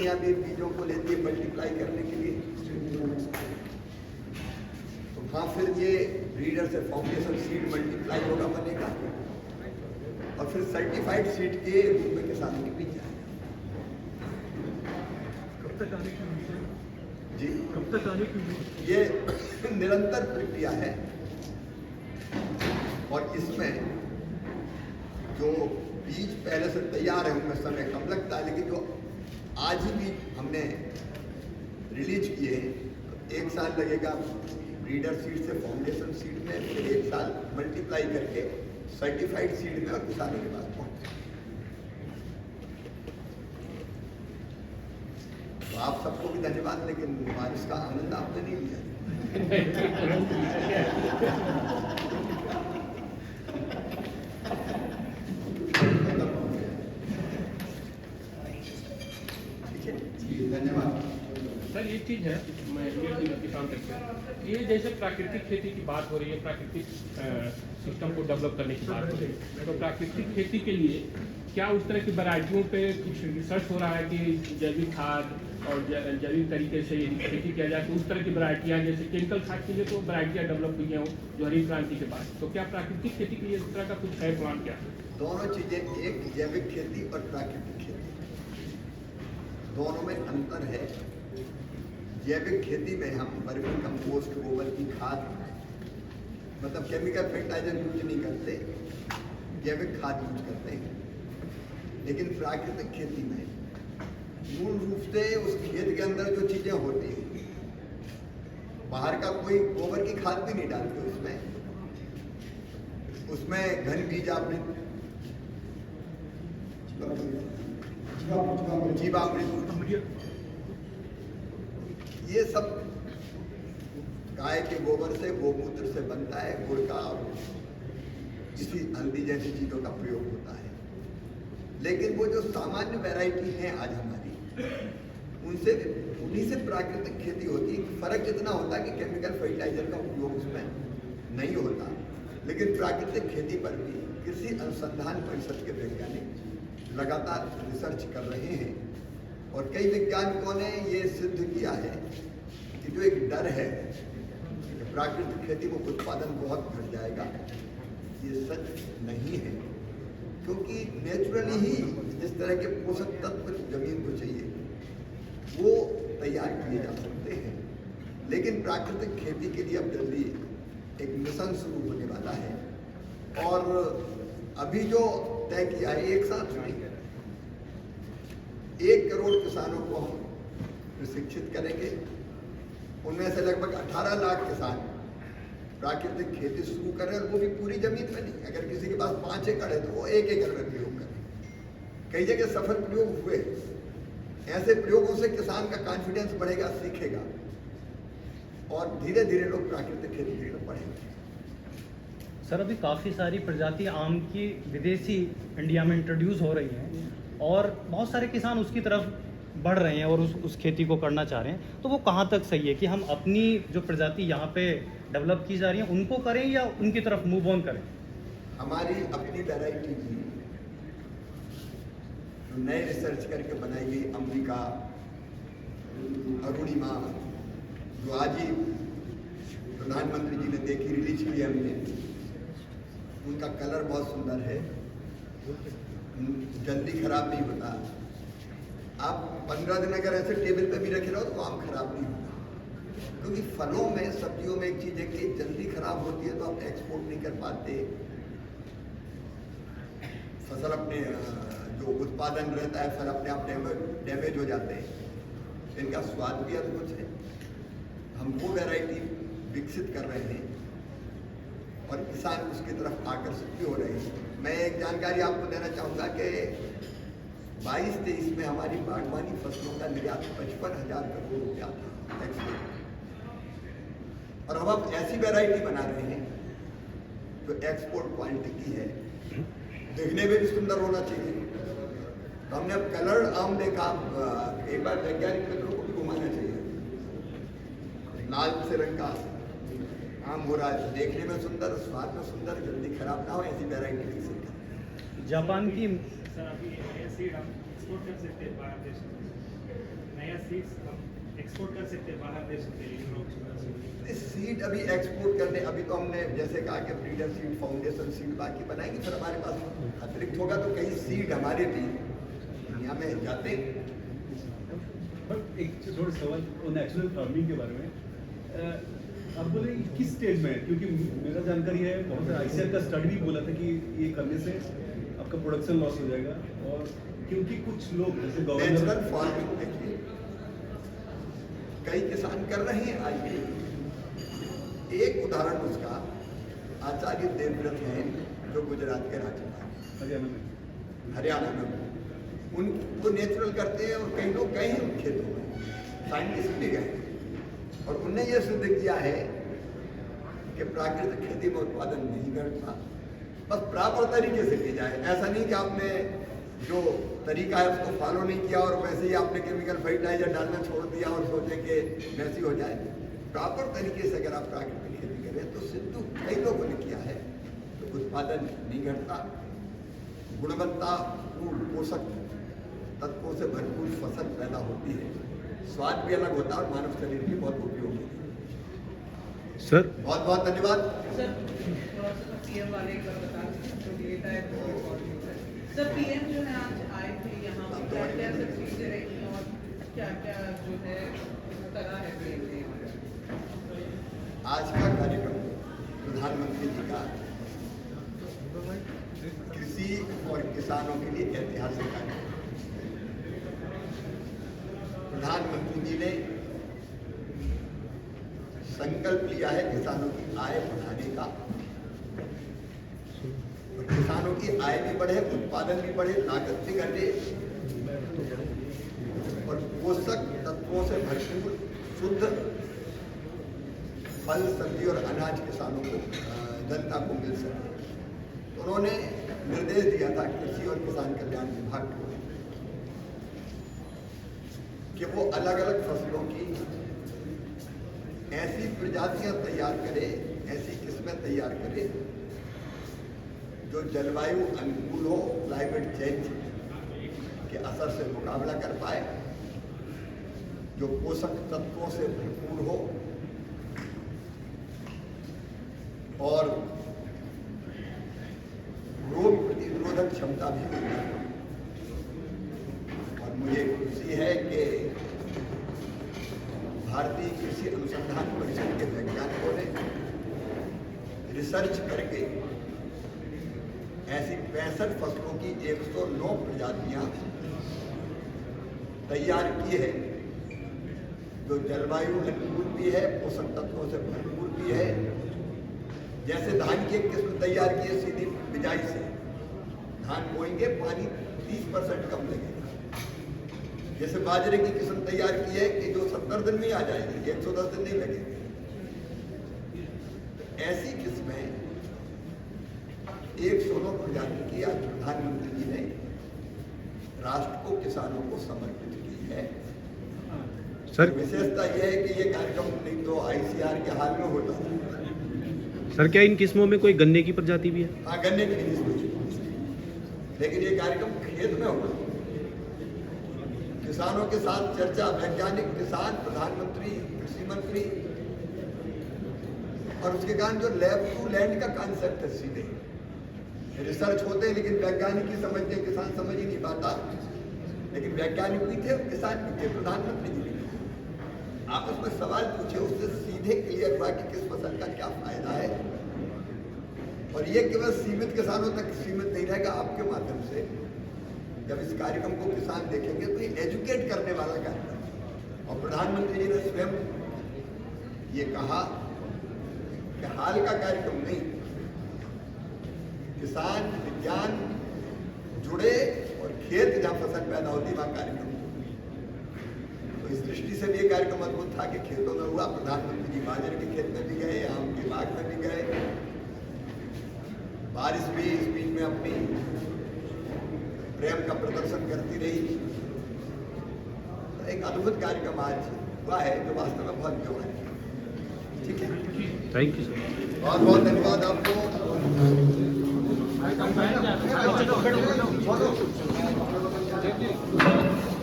यहाँ भी बीजों को लेती है मल्टीप्लाई करने के लिए, तो वहाँ फिर ये ब्रीडर से फाउंडेशन सीड मल्टीप्लाई होगा, बनेगा और फिर सर्टिफाइड सीड के रूप में किसानों के बीच जाएगा। कब तक आने की उम्मीद है जी, कब तक आने की उम्मीद है? ये निरंतर प्रक्रिया है और इसमें जो बीज पहले से तैयार है उनमें समय कम लगता है, लेकिन जो आज ही बीज हमने रिलीज किए हैं, तो 1 साल लगेगा ब्रीडर सीड से फाउंडेशन सीड में, फिर 1 साल मल्टीप्लाई करके सर्टिफाइड सीड में और किसानों के पास पहुंचे। तो आप सबको भी धन्यवाद, लेकिन बारिश का आनंद आपने नहीं लिया। धन्यवाद सर। एक चीज़ है, मैं ये किसान तक से ये जैसे प्राकृतिक खेती की बात हो रही है, प्राकृतिक सिस्टम को डेवलप करने की बात हो रही है, तो प्राकृतिक खेती के लिए क्या उस तरह की वैरायटियों पे कुछ रिसर्च हो रहा है कि जैविक खाद और जैविक तरीके से यदि खेती किया जाए तो उस तरह की वैरायटियाँ, जैसे केमिकल खाद के लिए तो वैरायटियाँ डेवलप हुई हैं जो हरी क्रांति के बाद, तो क्या प्राकृतिक खेती के लिए इस तरह का कुछ है प्लान? क्या दोनों चीजें, एक जैविक खेती और प्राकृतिक खेती, दोनों में अंतर है। जैविक खेती में हम वर्मी कंपोस्ट, गोबर की खाद, मतलब केमिकल फर्टिलाइजर यूज नहीं करते, जैविक खाद यूज करते हैं। लेकिन प्राकृतिक खेती में मूल रूप से उस खेत के अंदर जो चीजें होती हैं, बाहर का कोई गोबर की खाद भी नहीं डालते उसमें घन बीज आवृत, जीवामृत, ये सब गाय के गोबर से, गोमूत्र से बनता है, गुड़ का और इसी हल्दी जैसी चीजों का प्रयोग होता है। लेकिन वो जो सामान्य वैरायटी है आज हमारी, उनसे उन्हीं से प्राकृतिक खेती होती है। फर्क इतना होता है कि केमिकल फर्टिलाइजर का उपयोग उसमें नहीं होता, लेकिन प्राकृतिक खेती पर भी कृषि अनुसंधान परिषद के वैज्ञानिक लगातार रिसर्च कर रहे हैं और कई वैज्ञानिकों ने ये सिद्ध किया है कि जो एक डर है कि प्राकृतिक खेती में उत्पादन बहुत घट जाएगा, ये सच नहीं है, क्योंकि नेचुरली ही जिस तरह के पोषक तत्व जमीन को चाहिए वो तैयार किए जा सकते हैं। लेकिन प्राकृतिक खेती के लिए अब जल्दी एक मिशन शुरू होने वाला है और अभी जो तय किया है, एक साथ नहीं, 1 करोड़ किसानों को हम प्रशिक्षित करेंगे। उनमें से लगभग 18 लाख किसान प्राकृतिक खेती शुरू करें, और वो भी पूरी जमीन में नहीं। अगर किसी के पास 5 एकड़ है तो वो 1 एकड़ में प्रयोग करें। कई जगह सफल प्रयोग हुए, ऐसे प्रयोगों से किसान का कॉन्फिडेंस बढ़ेगा, सीखेगा और धीरे धीरे लोग प्राकृतिक खेती की तरफ बढ़ेंगे। सर, अभी काफ़ी सारी प्रजाति आम की विदेशी इंडिया में इंट्रोड्यूस हो रही हैं और बहुत सारे किसान उसकी तरफ बढ़ रहे हैं और उस खेती को करना चाह रहे हैं, तो वो कहाँ तक सही है कि हम अपनी जो प्रजाति यहाँ पे डेवलप की जा रही है उनको करें या उनकी तरफ मूव ऑन करें? हमारी अपनी वैरायटी की जो नए रिसर्च करके बनाई गई अम्बिका, अरुणिमा, जो आज ही प्रधानमंत्री जी ने देखी, रिलीज की हमने, उनका कलर बहुत सुंदर है, जल्दी खराब नहीं होता। आप 15 दिन अगर ऐसे टेबल पे भी रखे रहो तो आम खराब नहीं होता, क्योंकि फलों में, सब्जियों में एक चीज है कि जल्दी खराब होती है तो आप एक्सपोर्ट नहीं कर पाते, फसल अपने जो उत्पादन रहता है फल अपने आप डैमेज हो जाते हैं। इनका स्वाद भी अद्भुत है। हम वो वैरायटी विकसित कर रहे हैं और किसान उसकी तरफ आकर्षित भी हो रहे हैं। मैं एक जानकारी आपको देना चाहूँगा कि 22-23 में हमारी बागवानी फसलों का निर्यात 55,000 करोड़ रुपया था एक्सपोर्ट, और अब हम ऐसी वैरायटी बना रहे हैं जो एक्सपोर्ट क्वालिटी की है, देखने में भी सुंदर होना चाहिए। तो हमने अब कलर्ड आम देखा, एक बार वैज्ञानिक मित्रों को भी घुमाना चाहिए। लाल से रंग का आम हो रहा है, देखने में सुंदर, स्वाद में सुंदर, जल्दी खराब ना हो, ऐसी वैरायटी विकसित करें। जापान की सर अभी ऐसे हम एक्सपोर्ट कर सकते हैं बाहर देश में? सीड्स हम एक्सपोर्ट कर सकते हैं बाहर देश के लिए? सीड अभी एक्सपोर्ट करने, अभी तो हमने जैसे कहा कि ब्रीडर सीड, फाउंडेशन सीड बाकी बनाएंगे, फिर हमारे पास अतिरिक्त होगा तो कई सीड हमारे भी दुनिया में जाते हैं। बट एक छोटा सवाल नेचुरल फार्मिंग के बारे में, आप बोले किस स्टेज में है? क्योंकि मेरा जानकारी है बहुत आईसीआर का स्टडी भी बोला था कि ये करने से आपका प्रोडक्शन लॉस हो जाएगा, और क्योंकि कुछ लोग जैसे नेचुरल गवर्नमेंट फार्मिंग देखिए कई किसान कर रहे हैं आज भी। एक उदाहरण उसका आचार्य देवव्रत हैं जो गुजरात के राज्यपाल हरियाणा में, उनको नेचुरल करते हैं और कई लोग गए हैं उन खेतों में, साइंटिस्ट भी गए और उनने ये सिद्ध किया है कि प्राकृतिक खेती में उत्पादन नहीं घटता, बस प्रॉपर तरीके से की जाए। ऐसा नहीं कि आपने जो तरीका है उसको फॉलो नहीं किया और वैसे ही आपने केमिकल फर्टिलाइजर डालना छोड़ दिया और सोचे कि वैसी हो जाए। प्रॉपर तरीके से अगर आप प्राकृतिक खेती करें तो सिद्धू कई लोगों ने किया है तो उत्पादन नहीं घटता, गुणवत्ता पोषक तत्वों से भरपूर फसल पैदा होती है, स्वाद भी अलग होता है और मानव शरीर की बहुत उपयोगी है। सर बहुत बहुत धन्यवाद। सर थोड़ा सा पीएम वाले एक बार बता दें जो डेटा है वो रिकॉर्ड होता है। सर पीएम जो है आज आए थे यहाँ पे, क्या क्या सब चीजें रही और क्या क्या जो है करा है पीएम ने? आज का कार्यक्रम प्रधानमंत्री जी का कृषि और किसानों के लिए ऐतिहासिक कार्यक्रम। प्रधानमंत्री जी ने संकल्प लिया है किसानों की आय बढ़ाने का, और किसानों की आय भी बढ़े, उत्पादन भी बढ़े, लागत भी घटे और पोषक तत्वों से भरपूर शुद्ध फल, सब्जी और अनाज किसानों को, जनता को मिल सके। तो उन्होंने निर्देश दिया था कृषि और किसान कल्याण विभाग को कि वो अलग अलग फसलों की ऐसी प्रजातियां तैयार करे, ऐसी किस्में तैयार करे जो जलवायु अनुकूल हो, क्लाइमेट चेंज के असर से मुकाबला कर पाए, जो पोषक तत्वों से भरपूर हो और रोग प्रतिरोधक क्षमता भी होती है। और मुझे खुशी है कि भारतीय कृषि अनुसंधान परिषद के वैज्ञानिकों ने रिसर्च करके ऐसी 65 फसलों की 109 प्रजातियां तैयार की है जो जलवायु अनुकूल भी है, पोषक तत्वों से भरपूर भी है। जैसे धान की एक किस्म तैयार की है सीधी बिजाई से, धान बोएंगे पानी 30% कम लगेगा। जैसे बाजरे की किस्म तैयार की है कि जो 70 दिन में आ जाएगी, 110 दिन नहीं लगेगी। ऐसी किस्में 109 प्रजाति की आज प्रधानमंत्री जी ने राष्ट्र को, किसानों को समर्पित की है। सर विशेषता यह है कि ये कार्यक्रम नहीं तो आईसीआर के हाल में होता था। सर क्या इन किस्मों में कोई गन्ने की प्रजाति भी है? हाँ, गन्ने की किस्म, लेकिन ये कार्यक्रम खेत में होगा। किसानों के साथ चर्चा, वैज्ञानिक, किसान, प्रधानमंत्री, कृषि मंत्री, और उसके कारण जो लैब टू लैंड का कॉन्सेप्ट है, सीधे रिसर्च होते हैं लेकिन वैज्ञानिक ही समझते हैं, किसान समझ ही नहीं पाता। लेकिन वैज्ञानिक भी थे, किसान भी थे, प्रधानमंत्री जी भी थे। आपस में सवाल पूछे, उससे सीधे क्लियर हुआ कि किस फसल का क्या फायदा है। और ये केवल सीमित किसानों तक सीमित नहीं रहेगा। आपके माध्यम से जब इस कार्यक्रम को किसान देखेंगे तो ये एजुकेट करने वाला कार्यक्रम। और प्रधानमंत्री जी ने स्वयं ये कहा कि हाल का कार्यक्रम नहीं, किसान विज्ञान जुड़े और खेत जहाँ फसल पैदा होती है वहाँ कार्यक्रम। तो इस दृष्टि से भी ये कार्यक्रम अद्भुत था कि खेतों में हुआ। प्रधानमंत्री जी बाजरे के खेत में भी गए, आम के बाग में भी गए, बारिश भी इस बीच में अपनी प्रेम का प्रदर्शन करती रही। तो एक अद्भुत कार्यक्रम आज हुआ है जो वास्तव में बहुत व्यवहारिक है। ठीक है, थैंक यू सर। बहुत बहुत धन्यवाद आपको।